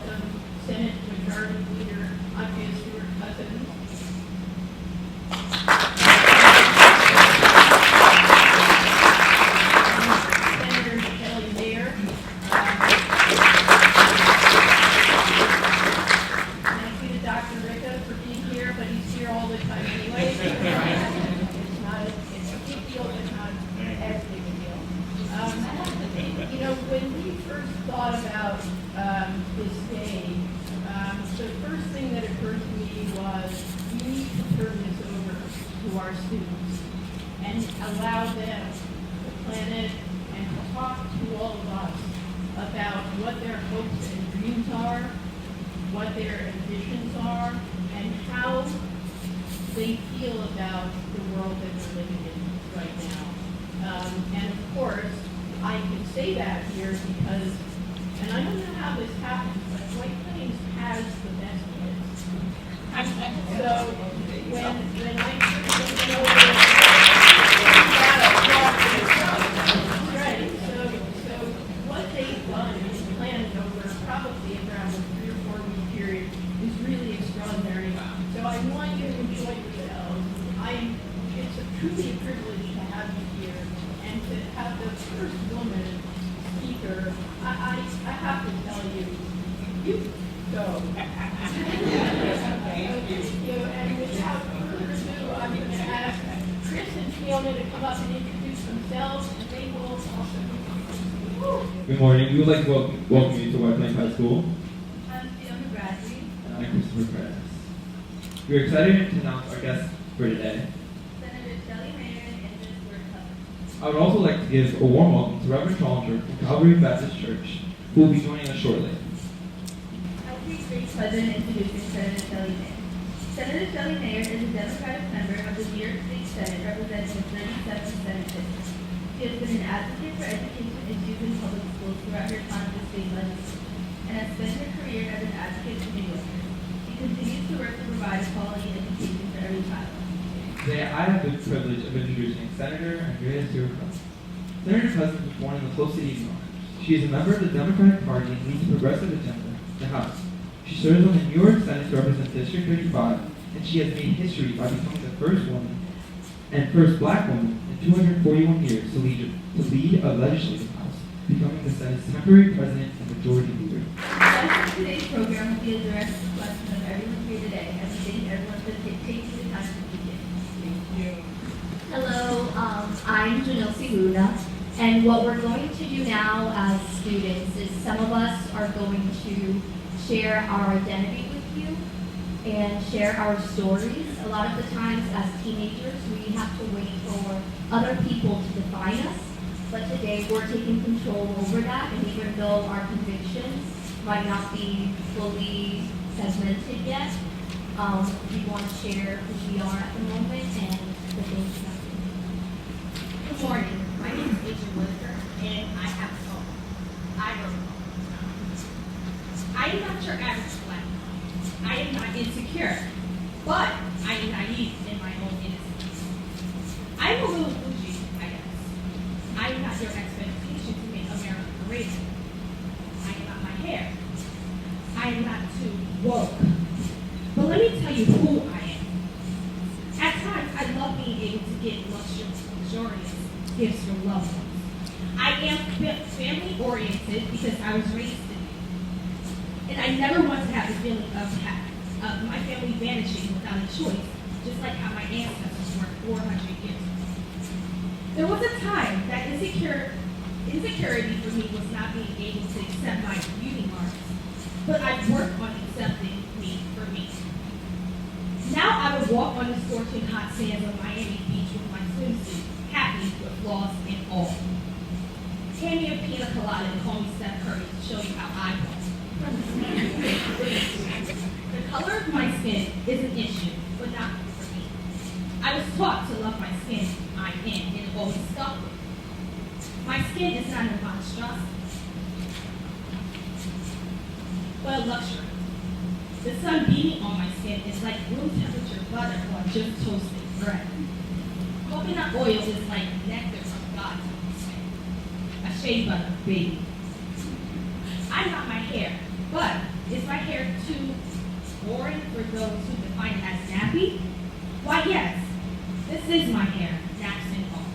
welcome Senate Majority Leader Andrea Stewart Cousins. Senator Shelley Mayer. Thank you to Dr. Ricca for being here, but he's here all the time anyway. It's a big deal, but not as big a deal. When we first thought about this day, the first thing that occurred to me was we need to turn this over to our students and allow them to plan it and to talk to all of us about what their hopes and dreams are, what their ambitions are, and how they feel about the world that we're living in right now. And of course, I can say that here because, and I don't know how this happens, but White Plains has the best kids. So when I first went over, right, so what they've done is planned over probably around a 3 or 4 week period is really extraordinary. So I want you to enjoy yourselves. It's truly a privilege to have you here and to have the first woman speaker. I have to tell you, you go. And without further ado, I'm going to ask Chris and Fiona to come up and introduce themselves, and they will also. Good morning. We would like to welcome you to White Plains High School. I'm Fiona Bradley. And I'm Christopher Perez. We're excited to announce our guests for today. Senator Shelley Mayer and Andrea Stewart Cousins. I would also like to give a warm welcome to Reverend Challenger from Calvary Baptist Church, who will be joining us shortly. I appreciate President introducing Senator Shelley Mayer. Senator Shelley Mayer is a Democratic member of the New York State Senate representing the 37th Senate District. She has been an advocate for education issues in public schools throughout her time in the state legislature and has spent her career as an advocate for New Yorkers. She continues to work to provide quality education for every child. Today, I have the privilege of introducing Senator Andrea Stewart Cousins. Senator Cousins was born in the Close City of New York. She is a member of the Democratic Party and leads the progressive agenda, the House. She serves on the New York Senate to represent District 35, and she has made history by becoming the first woman and first black woman in 241 years to lead a legislative house, becoming the Senate's temporary president and majority leader. The rest of today's program will be a direct question of everyone here today, and we thank everyone for taking the time to be here. Thank you. Hello, I'm Janelle Luna, and what we're going to do now as students is some of us are going to share our identity with you and share our stories. A lot of the times as teenagers, we have to wait for other people to define us, but today we're taking control over that, and even though our convictions might not be fully segmented yet, we want to share who we are at the moment and the things that we do. Good morning. My name is Adrian Whitaker, and I have a poem. I wrote a poem. I am not your average black. I am not insecure, but I am naive in my own innocence. I am a little bougie, I guess. I am not your expectation to make America great. I am not my hair. I am not too woke. But let me tell you who I am. At times, I love being able to get luxurious gifts from loved ones. I am family-oriented because I was raised in it. And I never want to have the feeling of my family vanishing without a choice, just like how my ancestors were 400 years ago. There was a time that insecurity for me was not being able to accept my beauty marks, but I worked on accepting me for me. Now I would walk on the scorching hot sands of Miami Beach with my swimsuit, happy with flaws and all. Hand me a pina colada and call me Steph Curry to show you how I was. The color of my skin is an issue, but not for me. I was taught to love my skin I am, and it always stuck with me. My skin is not a monstrosity, but a luxury. The sun beaming on my skin is like room temperature butter on just toasted bread. Coconut oil is like nectar from God's own skin. A shea butter, baby. I'm not my hair. But is my hair too boring for those who define it as nappy? Why, yes. This is my hair, naps and all.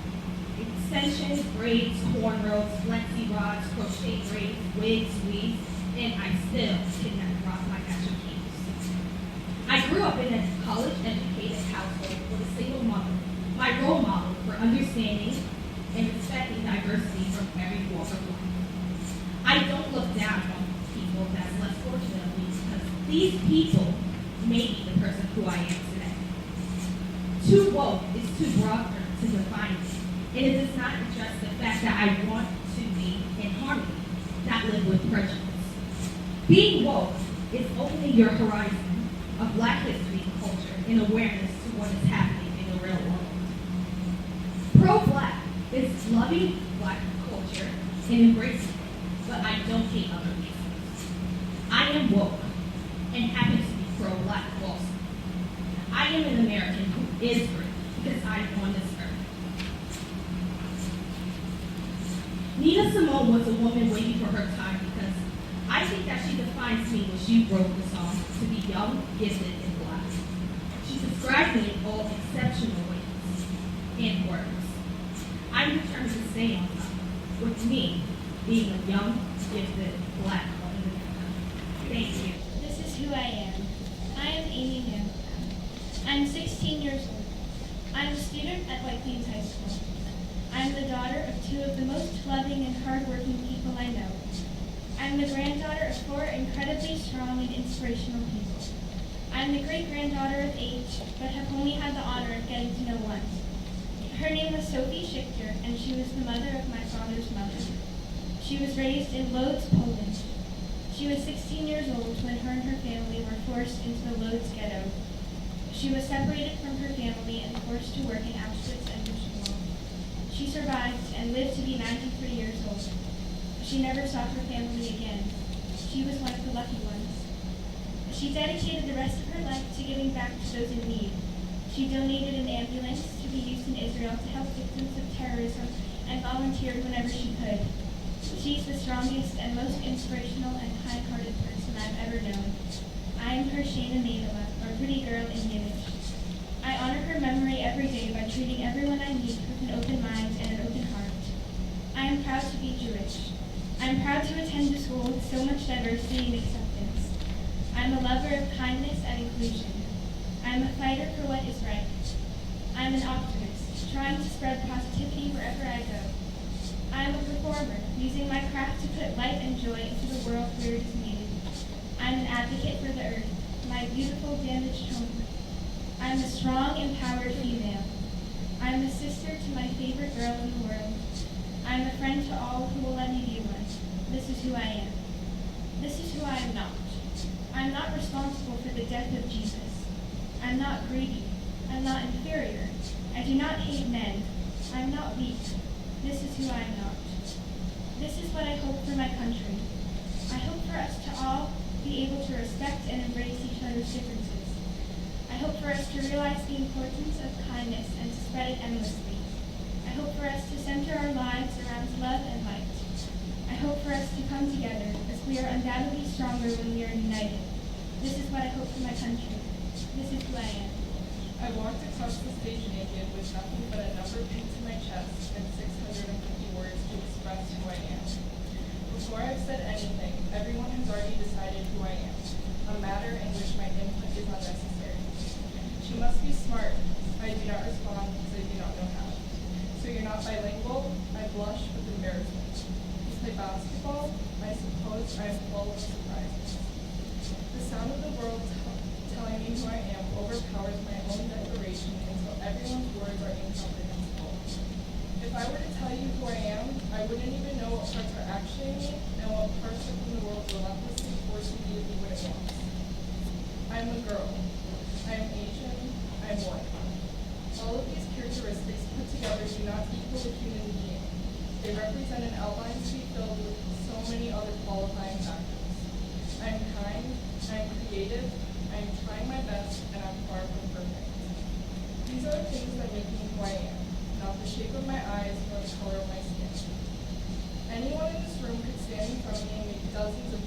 Extensions, braids, cornrows, flexi rods, crochet braids, wigs, weaves, and I still cannot rock my natural capes. I grew up in a college-educated household with a single mother, my role model for understanding and respecting diversity from every walk of life. I don't look down on people that's less fortunate than me because these people made me the person who I am today. Too woke is too broad to define me, and it does not address the fact that I want to be in harmony, not live with prejudice. Being woke is opening your horizon of Black history and culture and awareness to what is happening in the real world. Pro-Black is loving Black culture and embracing it, but I don't hate other people. I am woke and happen to be pro-Black also. I am an American who is free because I am on this earth. Nina Simone was a woman waiting for her time because I think that she defines me when she wrote the song to be young, gifted, and Black. She described me in all exceptional ways and words. I'm determined to stay on top, with me being a young, gifted, Black woman. Thank you. This is who I am. I am Amy Mann. I'm 16 years old. I'm a student at White Plains High School. I'm the daughter of two of the most loving and hardworking people I know. I'm the granddaughter of four incredibly strong and inspirational people. I'm the great-granddaughter of 8, but have only had the honor of getting to know one. Her name was Sophie Schichter, and she was the mother of my father's mother. She was raised in Lodz, Poland. She was 16 years old when her and her family were forced into the Lodz ghetto. She was separated from her family and forced to work in Auschwitz and Buchenwald. She survived and lived to be 93 years old. She never saw her family again. She was one of the lucky ones. She dedicated the rest of her life to giving back to those in need. She donated an ambulance to be used in Israel to help victims of terrorism and volunteered whenever she could. She's the strongest and most inspirational and kind-hearted person I've ever known. I am her Shana Maidala, or pretty girl in Yiddish. I honor her memory every day by treating everyone I meet with an open mind and an open heart. I am proud to be Jewish. I am proud to attend a school with so much diversity and acceptance. I am a lover of kindness and inclusion. I am a fighter for what is right. I am an optimist, trying to spread positivity wherever I go. I am a performer, using my craft to put light and joy into the world where it is needed. I am an advocate for the earth, my beautiful damaged home. I am a strong, empowered female. I am a sister to my favorite girl in the world. I am a friend to all who will let me be one. This is who I am. This is who I am not. I am not responsible for the death of Jesus. I am not greedy. I am not inferior. I do not hate men. I am not weak. This is who I am not. This is what I hope for my country. I hope for us to all be able to respect and embrace each other's differences. I hope for us to realize the importance of kindness and to spread it endlessly. I hope for us to center our lives around love and light. I hope for us to come together, as we are undoubtedly stronger when we are united. This is what I hope for my country. This is who I am. I walked across the stage naked with nothing but a number pinned to my chest and 650 words to express who I am. Before I've said anything, everyone has already decided who I am, a matter in which my input is unnecessary. She must be smart. I do not respond because I do not know how. So you're not bilingual? I blush with embarrassment. You play basketball? I suppose I am full of surprises. The sound of the world telling me who I am overpowers my own declaration until everyone's words are incomprehensible. If I were to tell you who I am, I wouldn't even know what parts are actually me and what parts of the world relentlessly force me to be what it wants. I'm a girl. I am Asian. I'm white. All of these characteristics put together do not equal a human being. They represent an outline to be filled with so many other qualifying factors. I'm kind. I'm creative. I'm trying my best, and I'm far from perfect. These are the things that make me who I am, not the shape of my eyes nor the color of my skin. Anyone in this room could stand in front of me and make dozens of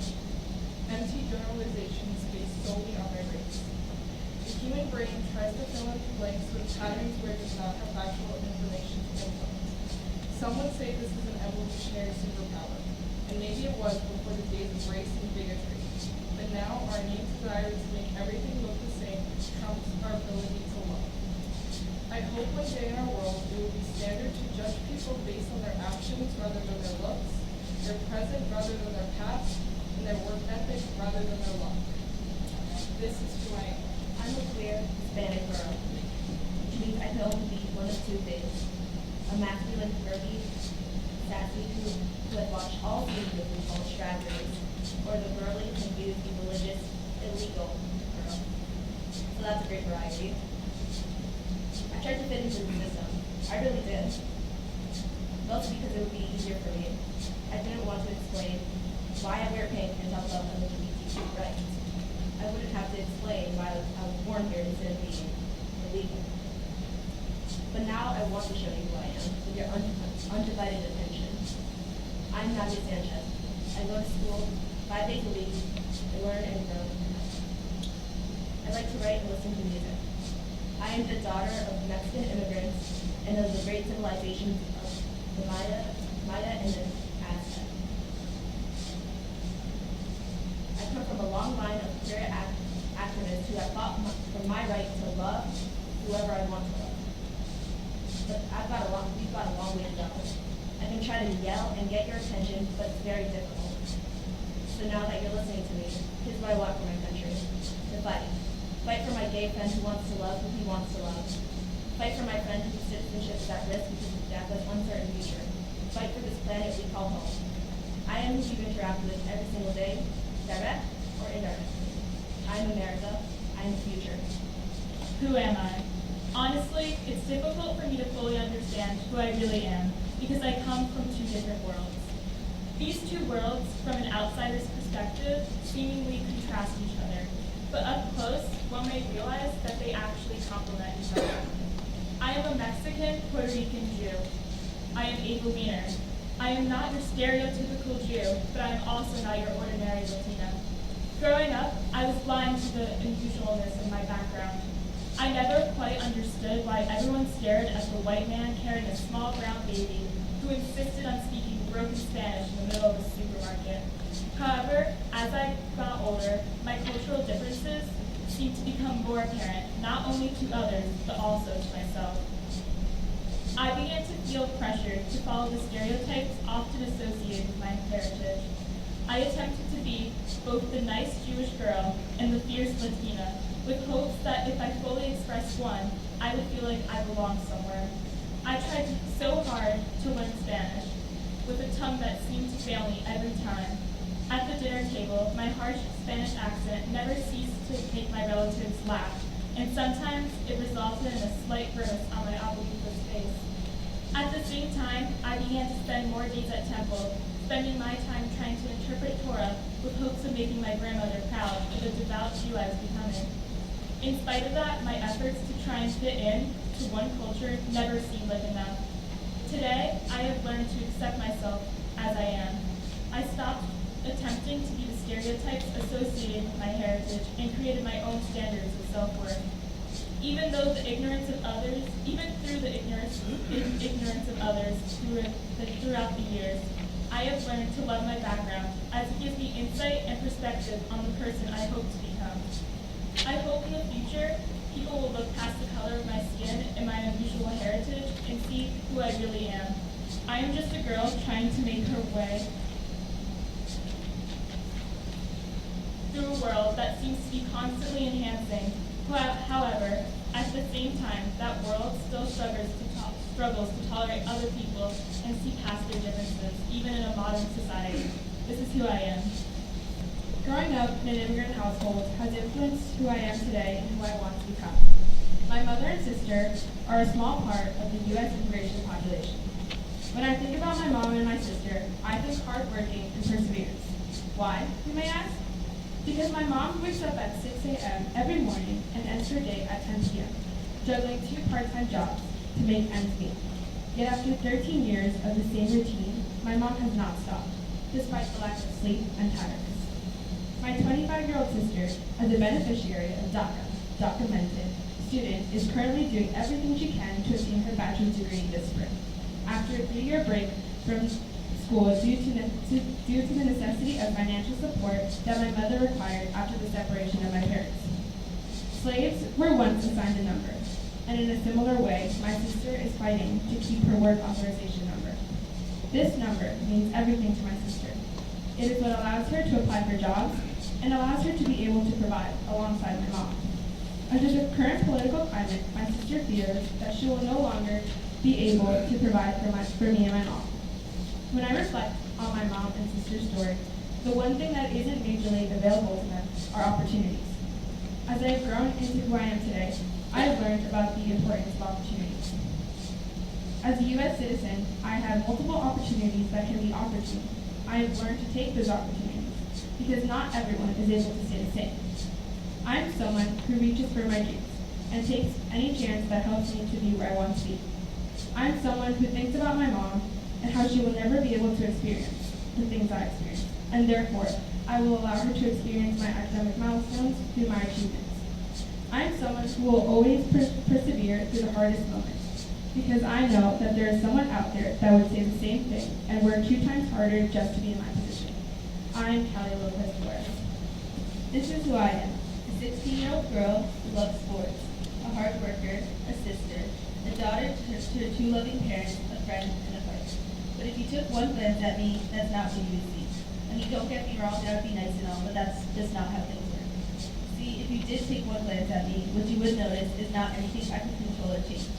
and anti-generalizations based solely on their race. The human brain tries to fill in the blanks with patterns where it does not have factual information to input. Some would say this is an evolutionary superpower, and maybe it was before the days of race and bigotry. But now our innate desire to make everything look the same trumps our ability to love. I hope one day in our world it will be standard to judge people based on their actions rather than their looks, their present rather than their past, and their work ethic rather than their luck. This is who I am. I'm a queer Hispanic girl, which means I can only be one of two things. A masculine, girly, sassy who had watched all seasons of RuPaul's Drag Race, or the girly, confused, religious, illegal girl. So that's a great variety. I tried to fit into the system. I really did. Mostly because it would be easier for me. I didn't want to explain why I wear pink and talk about LGBTQ rights. I wouldn't have to explain why I was born here instead of being illegal. But now I want to show you who I am with your undivided attention. I'm Nadia Sanchez. I go to school 5 days a week. I learn and grow. I like to write and listen to music. I am the daughter of Mexican immigrants and of the great civilizations of the Maya and the Aztec. I come from a long line of queer activists who have fought for my right to love whoever I want to love. But we've got a long way to go. I've been trying to yell and get your attention, but it's very difficult. So now that you're listening to me, here's what I want for my country. To fight. Fight for my gay friend who wants to love who he wants to love. Fight for my friend whose citizenship is at risk because of deathless, uncertain future. Fight for this planet we call home. I am who you interact with every single day, direct or indirect. I'm America. I'm the future. Who am I? Honestly, it's difficult for me to fully understand who I really am because I come from two different worlds. These two worlds, from an outsider's perspective, seemingly contrast each other, but up close, one may realize that they actually complement each other. I am a Mexican, Puerto Rican Jew. I am Ava Wiener. I am not your stereotypical Jew, but I am also not your ordinary Latina. Growing up, I was blind to the unusualness of my background. I never quite understood why everyone stared at the white man carrying a small brown baby who insisted on speaking broken Spanish in the middle of a supermarket. However, as I got older, my cultural differences seemed to become more apparent, not only to others, but also to myself. I began to feel pressured to follow the stereotypes often associated with my heritage. I attempted to be both the nice Jewish girl and the fierce Latina, with hopes that if I fully expressed one, I would feel like I belonged somewhere. I tried so hard to learn Spanish, with a tongue that seemed to fail me every time. At the dinner table, my harsh Spanish accent never ceased to make my relatives laugh, and sometimes it resulted in a slight grimace on my abuelita's face. At the same time, I began to spend more days at temple, spending my time trying to interpret Torah with hopes of making my grandmother proud of the devout Jew I was becoming. In spite of that, my efforts to try and fit in to one culture never seemed like enough. Today, I have learned to accept myself as I am. I stopped attempting to be the stereotypes associated with my heritage and created my own standards of self-worth. Even through the ignorance of others throughout the years, I have learned to love my background as it gives me insight and perspective on the person I hope to become. I hope in the future, people will look past the color of my skin and my unusual heritage and see who I really am. I am just a girl trying to make her way through a world that seems to be constantly enhancing. However, at the same time, that world still struggles to tolerate other people and see past their differences, even in a modern society. This is who I am. Growing up in an immigrant household has influenced who I am today and who I want to become. My mother and sister are a small part of the U.S. immigration population. When I think about my mom and my sister, I think hardworking and perseverance. Why, you may ask? Because my mom wakes up at 6 a.m. every morning and ends her day at 10 p.m., juggling 2 part-time jobs to make ends meet. Yet after 13 years of the same routine, my mom has not stopped, despite the lack of sleep and tiredness. My 20 25-year-old sister, as a beneficiary of DACA, documented student, is currently doing everything she can to obtain her bachelor's degree this spring. After a 3-year break from school due to the necessity of financial support that my mother required after the separation of my parents. Slaves were once assigned a number, and in a similar way, my sister is fighting to keep her work authorization number. This number means everything to my sister. It is what allows her to apply for jobs and allows her to be able to provide alongside my mom. Under the current political climate, my sister fears that she will no longer be able to provide for me and my mom. When I reflect on my mom and sister's story, the one thing that isn't majorly available to them are opportunities. As I have grown into who I am today, I have learned about the importance of opportunities. As a U.S. citizen, I have multiple opportunities that can be offered to me. I have learned to take those opportunities because not everyone is able to stay the same. I am someone who reaches for my dreams and takes any chance that helps me to be where I want to be. I am someone who thinks about my mom and how she will never be able to experience the things I experience, and therefore, I will allow her to experience my academic milestones through my achievements. I am someone who will always persevere through the hardest moments, because I know that there is someone out there that would say the same thing and work 2 times harder just to be in my position. I am Callie Lopez Flores. This is who I am, a 16-year-old girl who loves sports, a hard worker, a sister, a daughter to her 2 loving parents, a friend, and a fighter. But if you took one glance at me, that's not what you would see. I mean, don't get me wrong, that would be nice and all, but that's just not how things work. See, if you did take one glance at me, what you would notice is not anything I can control or change.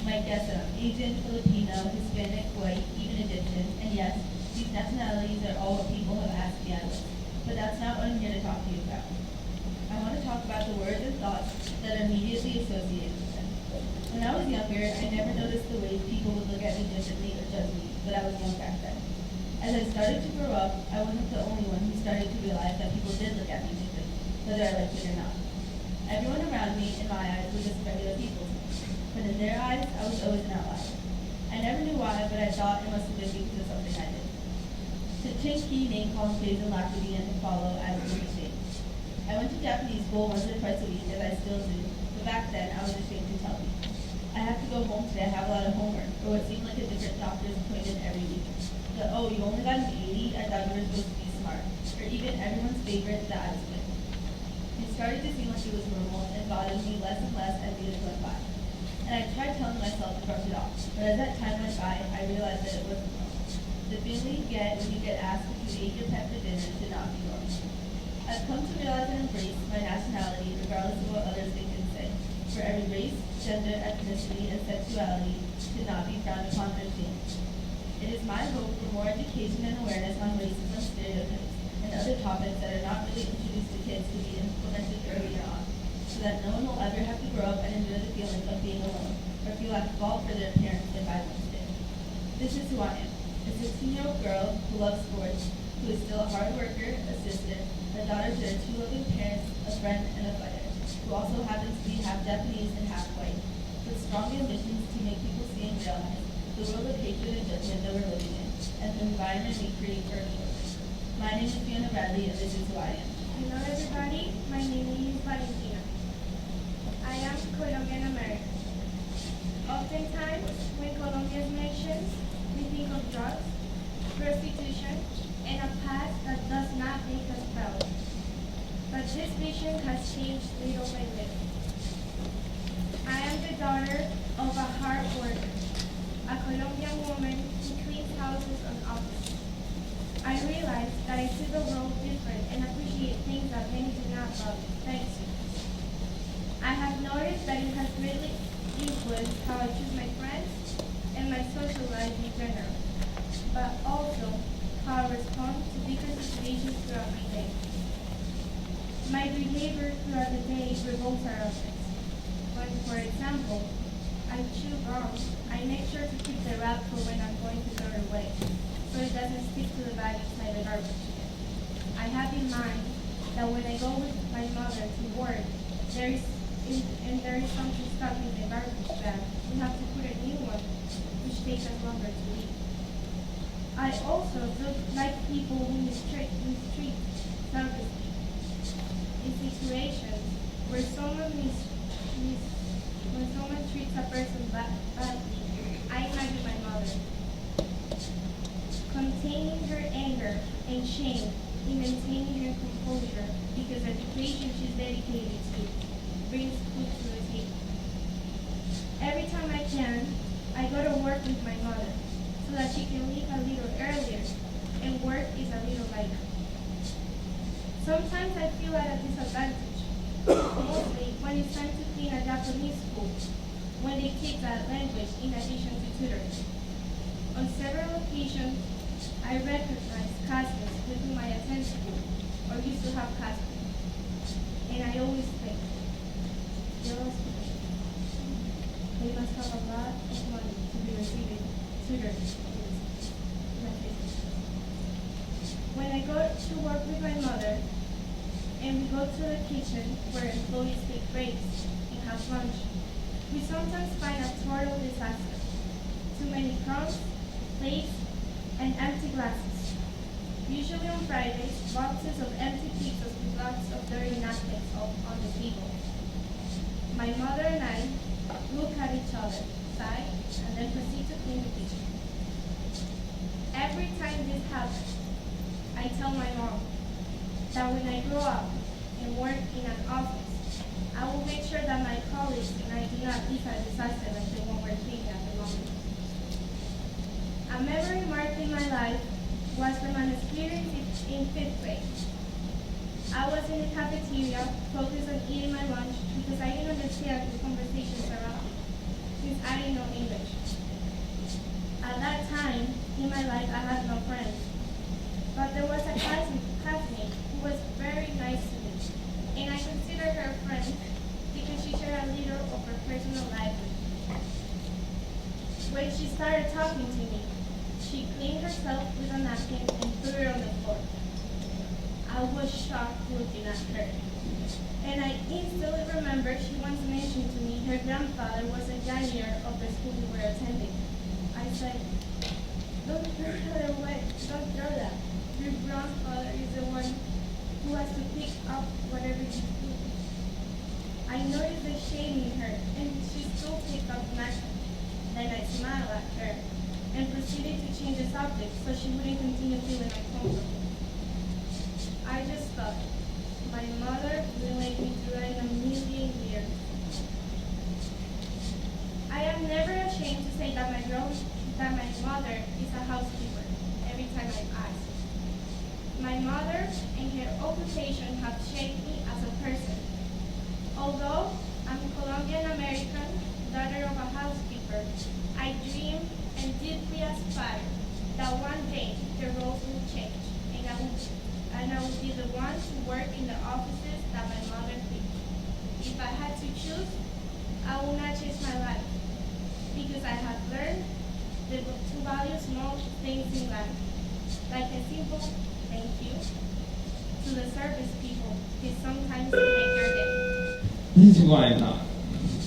You might guess that I'm Asian, Filipino, Hispanic, white, even Egyptian, and yes, these nationalities are all what people have asked me I was. But that's not what I'm here to talk to you about. I want to talk about the words and thoughts that are immediately associated with them. When I was younger, I never noticed the ways people would look at me differently or judge me, but I was young back then. As I started to grow up, I wasn't the only one who started to realize that people did look at me differently, whether I liked it or not. Everyone around me, in my eyes, were just regular people. But in their eyes, I was always an outlier. I never knew why, but I thought it must have been because of something I did. To Chinky, name calling phase and lack began to follow as a mistake. I went to Japanese school once or twice a week, as I still do, but back then I was ashamed to tell people. I have to go home today, I have a lot of homework, or what seemed like a different doctor's appointment every week. The, oh, you only got an 80, I thought you were supposed to be smart. Or even everyone's favorite, the ice cream. It started to seem like it was normal and bothered me less and less as the years went by. And I tried telling myself to brush it off, but as that time went by, I realized that it wasn't normal. The feeling you get when you get asked if you ate your pet for dinner should not be normal. I've come to realize and embrace my nationality regardless of what others think and say. For every race, gender, ethnicity, and sexuality should not be frowned upon or shamed. It is my hope for more education and awareness on racism, stereotypes, and other topics that are not really introduced to kids to be implemented earlier on, so that no one will ever have to grow up and enjoy the feeling of being alone, or feel at fault for their parents if I once did. This is who I am, a 16-year-old girl who loves sports, who is still a hard worker, a sister, a daughter to her 2 loving parents, a friend, and a fighter, who also happens to be half Japanese and half white, with strong ambitions to make people see and realize the world of hatred and judgment that we're living in, and the environment we create for our children. My name is Fiona Bradley, and this is who I am. Hello everybody, my name is Valentina. I am Colombian American. Oftentimes, when Colombia is mentioned, we think of drugs, prostitution, and a past that does not make us proud. But this vision has changed little by little. I am the daughter of a hard worker, a Colombian woman who cleans houses on offices. I realized that I see the world different and appreciate things that many do not value, like sweets. I have noticed that it has really influenced how I choose my friends and my social life in general, but also how I respond to different situations throughout my day. My behavior throughout the day revolves around this. When, for example, I chew gum, I make sure to keep the wrap for when I'm going to throw it away, so it doesn't stick to the bag inside the garbage bin. I have in mind that when I go with my mother to work, there is something stuck in the garbage bag, we have to put a new one, which takes us longer to leave. I also don't like people who mistreat self-esteem. situations where when someone treats a person badly, I imagine my mother containing her anger and shame in maintaining her composure because education she's dedicated to brings food to the table. Every time I can, I go to work with my mother so that she can leave a little earlier and work is a little lighter. Sometimes I feel at a disadvantage, mostly when it's time to clean a Japanese school, when they take that language in addition to tutoring. On several occasions, I recognize classmates with whom I attend school or used to have class with, and I always think, they must have a lot of money to be receiving tutors. When I go to work with my mother, and we go to the kitchen where employees take breaks and have lunch, we sometimes find a total disaster. Too many crumbs, plates, and empty glasses. Usually on Fridays, boxes of empty pizzas with lots of dirty napkins on the table. My mother and I look at each other, sigh, and then proceed to clean the kitchen. Every time this happens, I tell my mom that when I grow up and work in an office, I will make sure that my colleagues and I do not leave a disaster like the one we're cleaning at the moment. A memory mark in my life was from an experience in 5th grade. I was in the cafeteria, focused on eating my lunch because I didn't understand the conversations around me, since I didn't know English. At that time in my life, I had no friends. But there was a classmate who was very nice to me, and I consider her a friend because she shared a little of her personal life with me. When she started talking to me, she cleaned herself with a napkin and threw it on the floor. I was shocked looking at her, and I instantly remember she once mentioned to me her grandfather was a janitor of the school we were attending. I said, "Don't throw that away, don't throw that. Your grandfather is the one who has to pick up whatever you do." I noticed the shame in her, and she still picked up the napkin. Then I smiled at her and proceeded to change the subject so she wouldn't continue feeling uncomfortable. I just thought, my mother will make me do that in a million years. I am never ashamed to say that my mother is a housekeeper every time I'm asked. My mother and her occupation have shaped me as a person. Although I'm Colombian American, daughter of a housekeeper, I dream and deeply aspire that one day the roles will change and I will be the one to work in the offices that my mother picked. If I had to choose, I will not change my life because I have learned to value small things in life, like a simple thank you to the service people who sometimes make your day. This is who I am not.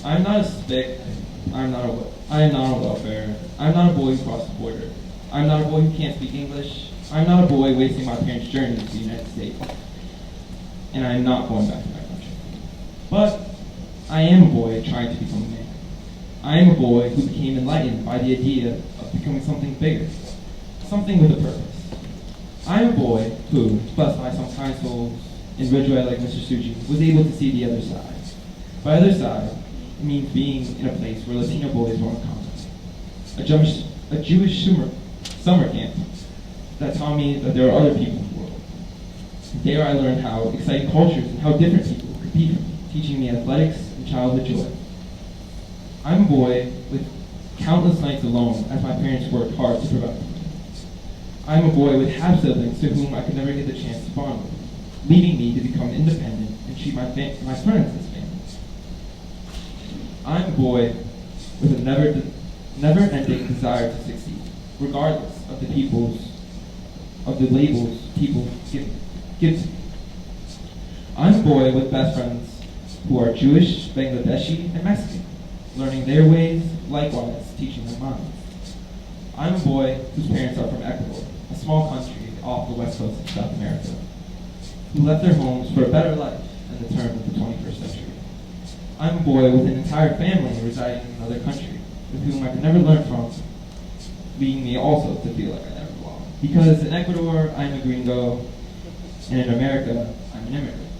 I am not a spick. I am not on welfare. I am not a boy who crossed the border. I am not a boy who can't speak English. I am not a boy wasting my parents' journey to the United States. And I am not going back to my country. But I am a boy trying to become a man. I am a boy who became enlightened by the idea of becoming something bigger, something with a purpose. I am a boy who, blessed by some kind souls in Ridgeway like Mr. Suji, was able to see the other side. By other side, it means being in a place where Latino boys were uncommon. A Jewish summer camp that taught me that there are other people in the world. There I learned how exciting cultures and how different people could be from me, teaching me athletics and childhood joy. I'm a boy with countless nights alone as my parents worked hard to provide for me. I'm a boy with half-siblings to whom I could never get the chance to bond with, leading me to become independent and treat my friends as family. I'm a boy with a never-ending desire to succeed, regardless of the labels people give to me. I'm a boy with best friends who are Jewish, Bangladeshi, and Mexican, learning their ways, likewise teaching them mine. I'm a boy whose parents are from Ecuador, a small country off the west coast of South America, who left their homes for a better life in the term of I'm a boy with an entire family residing in another country, with whom I could never learn from, leading me also to feel like I never belong. Because in Ecuador, I'm a gringo, and in America, I'm an immigrant.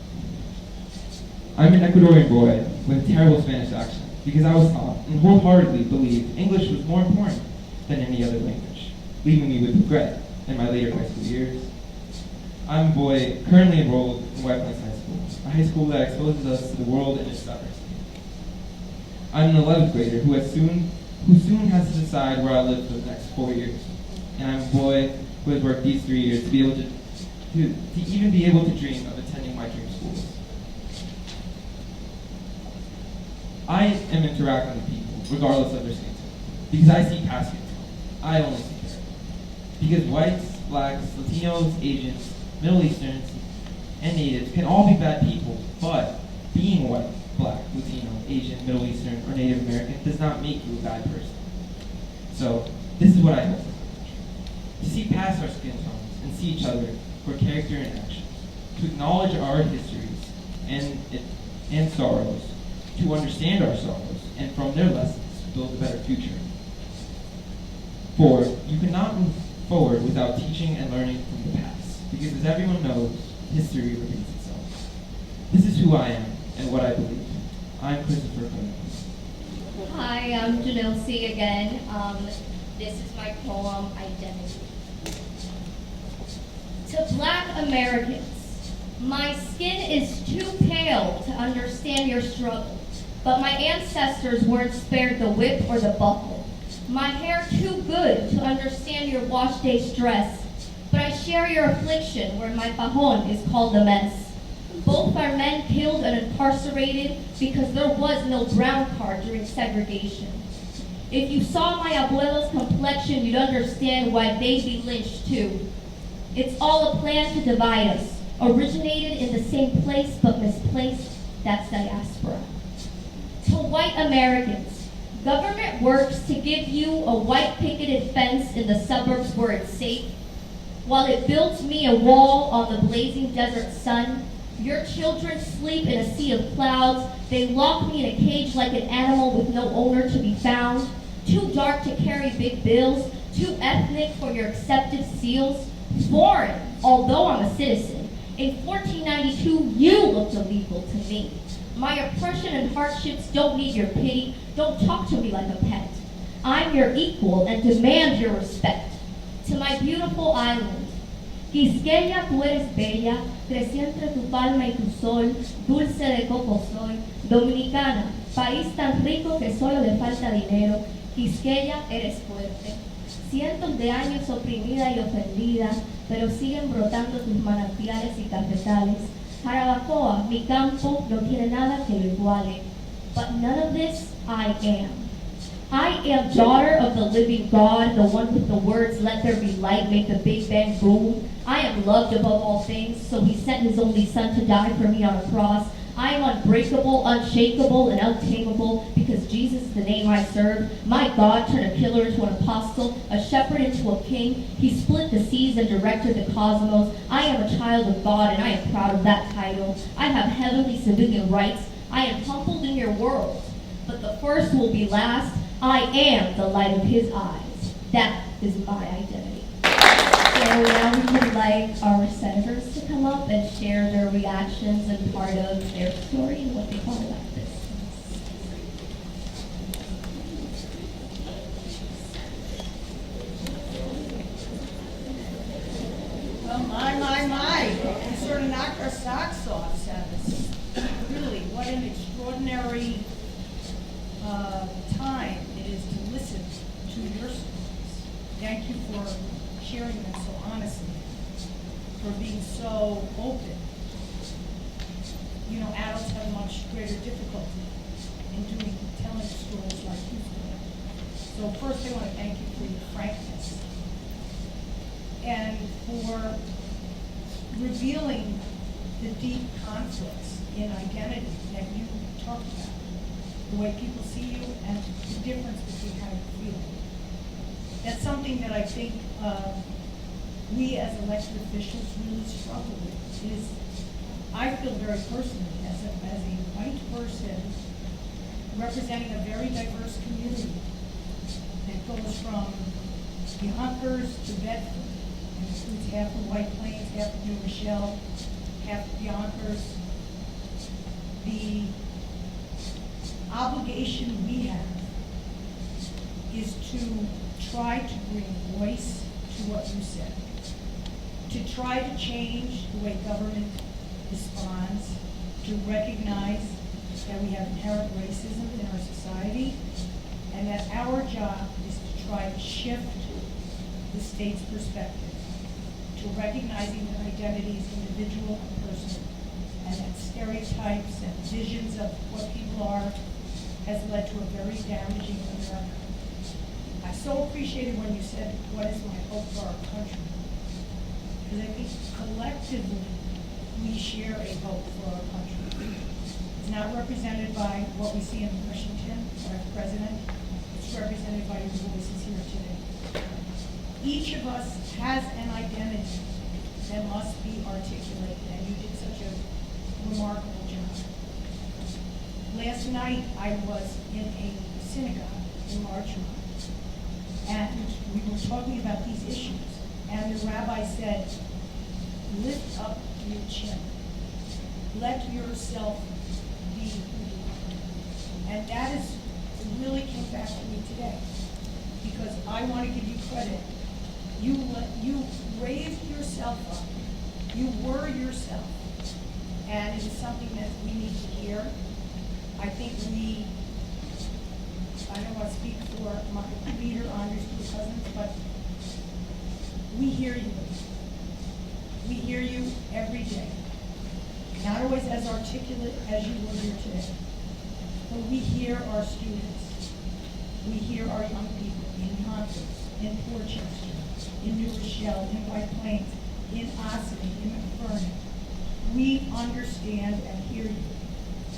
I'm an Ecuadorian boy with a terrible Spanish accent, because I was taught and wholeheartedly believed English was more important than any other language, leaving me with regret in my later high school years. I'm a boy currently enrolled in White Plains High School, a high school that exposes us to the world and its diversity. I'm an 11th grader who soon has to decide where I live for the next 4 years. And I'm a boy who has worked these 3 years to be able to even be able to dream of attending my dream schools. I am interacting with people, regardless of their skin tone, because I see past skin tone. I only see character. Because whites, blacks, Latinos, Asians, Middle Easterns, and natives can all be bad people, but being white, black, Latino, Asian, Middle Eastern, or Native American does not make you a bad person. So, this is what I hope for my country. To see past our skin tones and see each other for character and actions. To acknowledge our histories and sorrows. To understand our sorrows, and from their lessons, build a better future. For you cannot move forward without teaching and learning from the past, because as everyone knows, history repeats itself. This is who I am and what I believe. I'm Christopher Clemens. Hi, I'm Janelle C. again. This is my poem, Identity. To Black Americans, my skin is too pale to understand your struggle, but my ancestors weren't spared the whip or the buckle. My hair too good to understand your wash day stress, but I share your affliction where my pajon is called a mess. Both are men killed and incarcerated because there was no brown card during segregation. If you saw my abuela's complexion, you'd understand why they'd be lynched too. It's all a plan to divide us, originated in the same place but misplaced. That's diaspora. To white Americans, government works to give you a white picketed fence in the suburbs where it's safe. While it builds me a wall on the blazing desert sun, your children sleep in a sea of clouds. They lock me in a cage like an animal with no owner to be found. Too dark to carry big bills, too ethnic for your accepted seals. Foreign, although I'm a citizen. In 1492, you looked illegal to me. My oppression and hardships don't need your pity. Don't talk to me like a pet. I'm your equal and demand your respect. To my beautiful island, Quisqueya, tú eres bella, crecí entre tu palma y tu sol, dulce de coco soy, dominicana, país tan rico que solo le falta dinero. Quisqueya, eres fuerte. Cientos de años oprimida y ofendida, pero siguen brotando tus manantiales y cafetales. Jarabacoa, mi campo, no tiene nada que lo iguale. But none of this I am. I am daughter of the living God, the one with the words, let there be light, make the Big Bang boom. I am loved above all things, so he sent his only son to die for me on a cross. I am unbreakable, unshakable, and untamable because Jesus is the name I serve. My God turned a killer into an apostle, a shepherd into a king. He split the seas and directed the cosmos. I am a child of God, and I am proud of that title. I have heavenly civilian rights. I am humbled in your world, but the first will be last. I am the light of his eyes. That is my identity. So now we would like our senators to come up and share their reactions and part of their story and what they thought about this. Well, my. You sort of knocked our socks off, Travis. Really, what an extraordinary time it is to listen to your stories. Thank you for sharing them so honestly, for being so open. You know, adults have much greater difficulty in telling stories like you do. So first I want to thank you for your frankness and for revealing the deep conflicts in identity that you talked about, the way people see you and the difference between how you feel. That's something that I think we as elected officials really struggle with. I feel very personally as a white person representing a very diverse community that goes from Yonkers to Bedford. It includes half of White Plains, half of New Rochelle, half of Yonkers. The obligation we have is to try to bring voice to what you said, to try to change the way government responds, to recognize that we have inherent racism in our society, and that our job is to try to shift the state's perspective to recognizing that identity is individual and personal, and that stereotypes and visions of what people are has led to a very damaging America. I so appreciated when you said, what is my hope for our country? Because I think collectively, we share a hope for our country. It's not represented by what we see in Washington or our president. It's represented by your voices here today. Each of us has an identity that must be articulated, and you did such a remarkable job. Last night, I was in a synagogue in Larchmont, and we were talking about these issues, and the rabbi said, lift up your chin. Let yourself be who you are. And that is, really came back to me today, because I want to give you credit. You raised yourself up. You were yourself. And it is something that we need to hear. I think I don't want to speak for my leader, Andres Cousins, but we hear you. We hear you every day. Not always as articulate as you were here today, but we hear our students. We hear our young people in Yonkers, in Portchester, in New Rochelle, in White Plains, in Ossining, in McFerrin. We understand and hear you.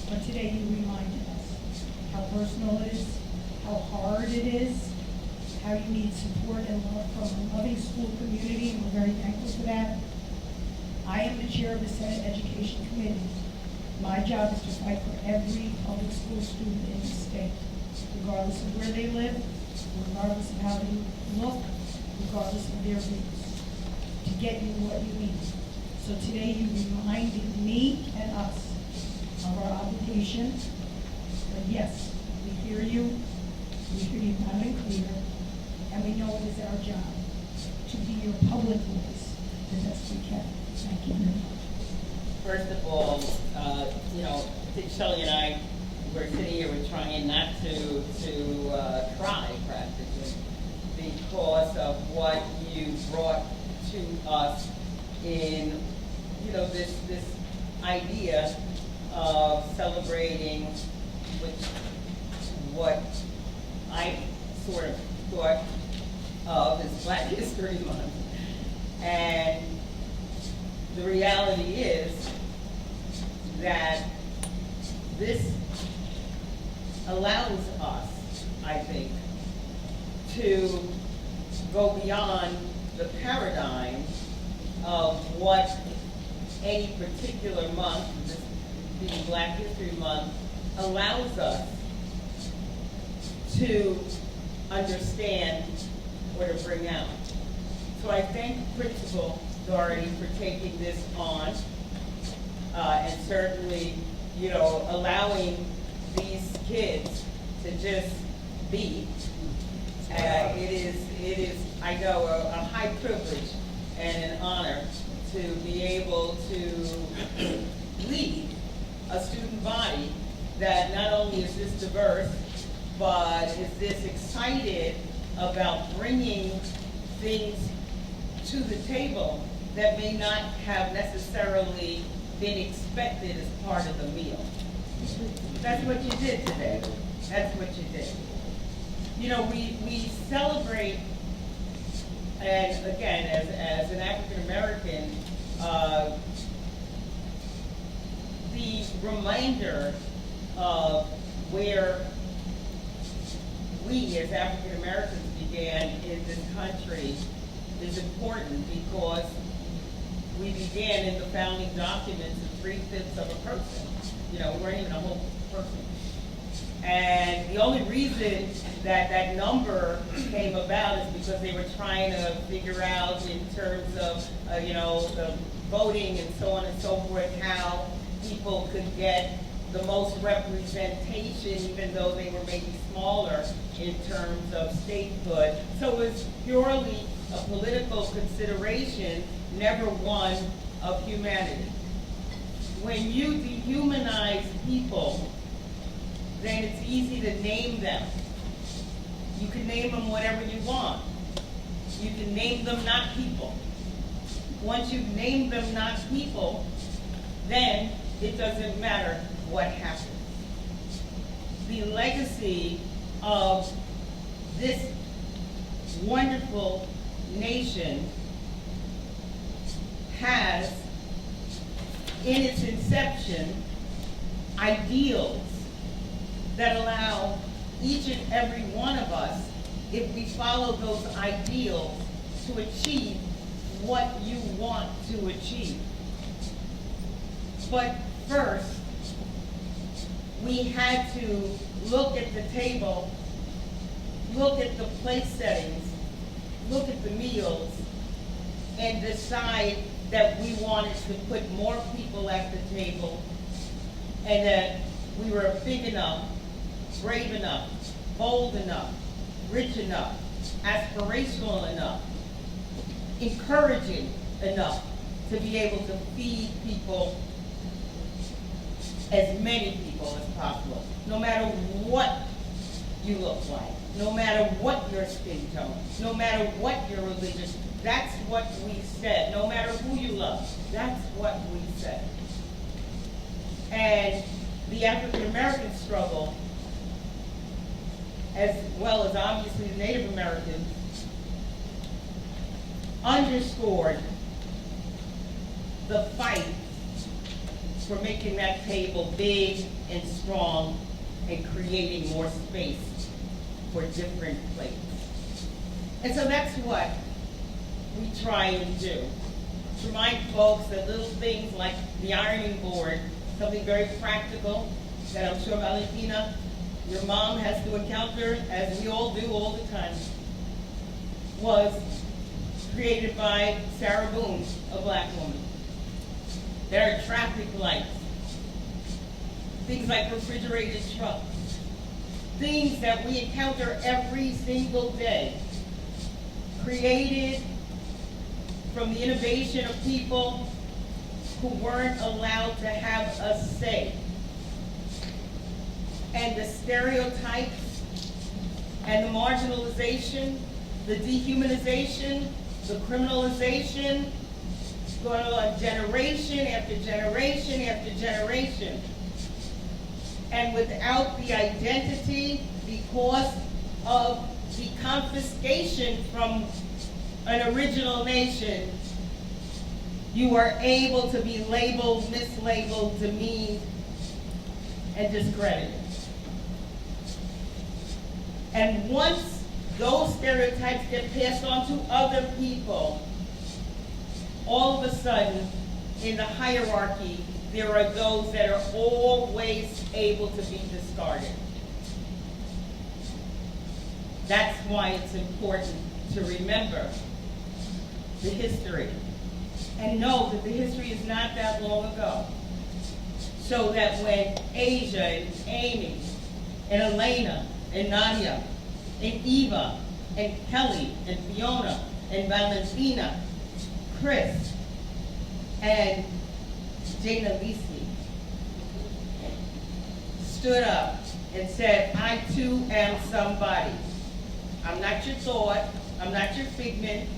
But today you reminded us how personal it is, how hard it is, how you need support and love from a loving school community, and we're very thankful for that. I am the chair of the Senate Education Committee. My job is to fight for every public school student in the state, regardless of where they live, regardless of how they look, regardless of their views, to get you what you need. So today you reminded me and us of our obligation. But yes, we hear you loud and clear, and we know it is our job to be your public voice the best we can. Thank you very much. First of all, I think Shelley and I were sitting here, we're trying not to cry practically because of what you brought to us in, this idea of celebrating what I sort of thought of as Black History Month. And the reality is that this allows us, I think, to go beyond the paradigm of what any particular month, this being Black History Month, allows us to understand or to bring out. So I thank Principal Doherty for taking this on, and certainly, allowing these kids to just be. It is, I know, a high privilege and an honor to be able to lead a student body that not only is this diverse, but is this excited about bringing things to the table that may not have necessarily been expected as part of the meal. That's what you did today. That's what you did. We celebrate, and again, as an African American, the reminder of where we as African Americans began in this country is important, because we began in the founding documents as 3/5 of a person. We weren't even a whole person. And the only reason that that number came about is because they were trying to figure out in terms of, the voting and so on and so forth, how people could get the most representation, even though they were maybe smaller in terms of statehood. So it was purely a political consideration, never one of humanity. When you dehumanize people, then it's easy to name them. You can name them whatever you want. You can name them not people. Once you've named them not people, then it doesn't matter what happens. The legacy of this wonderful nation has, in its inception, ideals that allow each and every one of us, if we follow those ideals, to achieve what you want to achieve. But first, we had to look at the table, look at the place settings, look at the meals, and decide that we wanted to put more people at the table, and that we were big enough, brave enough, bold enough, rich enough, aspirational enough, encouraging enough to be able to feed people, as many people as possible, no matter what you look like, no matter what your skin tone, no matter what your religion. That's what we said. No matter who you love, that's what we said. And the African American struggle, as well as obviously the Native Americans, underscored the fight for making that table big and strong and creating more space for different plates. And so that's what we try and do. To remind folks that little things like the ironing board, something very practical that I'm sure Valentina, your mom has to encounter, as we all do all the time, was created by Sarah Boone, a black woman. There are traffic lights, things like refrigerated trucks, things that we encounter every single day, created from the innovation of people who weren't allowed to have a say. And the stereotypes and the marginalization, the dehumanization, the criminalization, going on generation after generation after generation. And without the identity, because of the confiscation from an original nation, you are able to be labeled, mislabeled, demeaned, and discredited. And once those stereotypes get passed on to other people, all of a sudden, in the hierarchy, there are those that are always able to be discarded. That's why it's important to remember the history and know that the history is not that long ago. So that when Asia and Amy and Elena and Nadia and Eva and Kelly and Fiona and Valentina, Chris and Jana Lisi stood up and said, I too am somebody. I'm not your thought, I'm not your figment,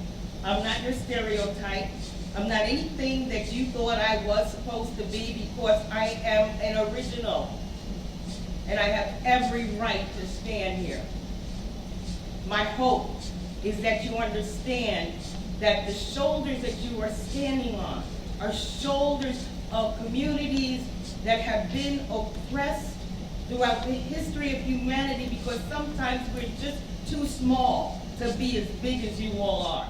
I'm not your stereotype, I'm not anything that you thought I was supposed to be, because I am an original. And I have every right to stand here. My hope is that you understand that the shoulders that you are standing on are shoulders of communities that have been oppressed throughout the history of humanity, because sometimes we're just too small to be as big as you all are.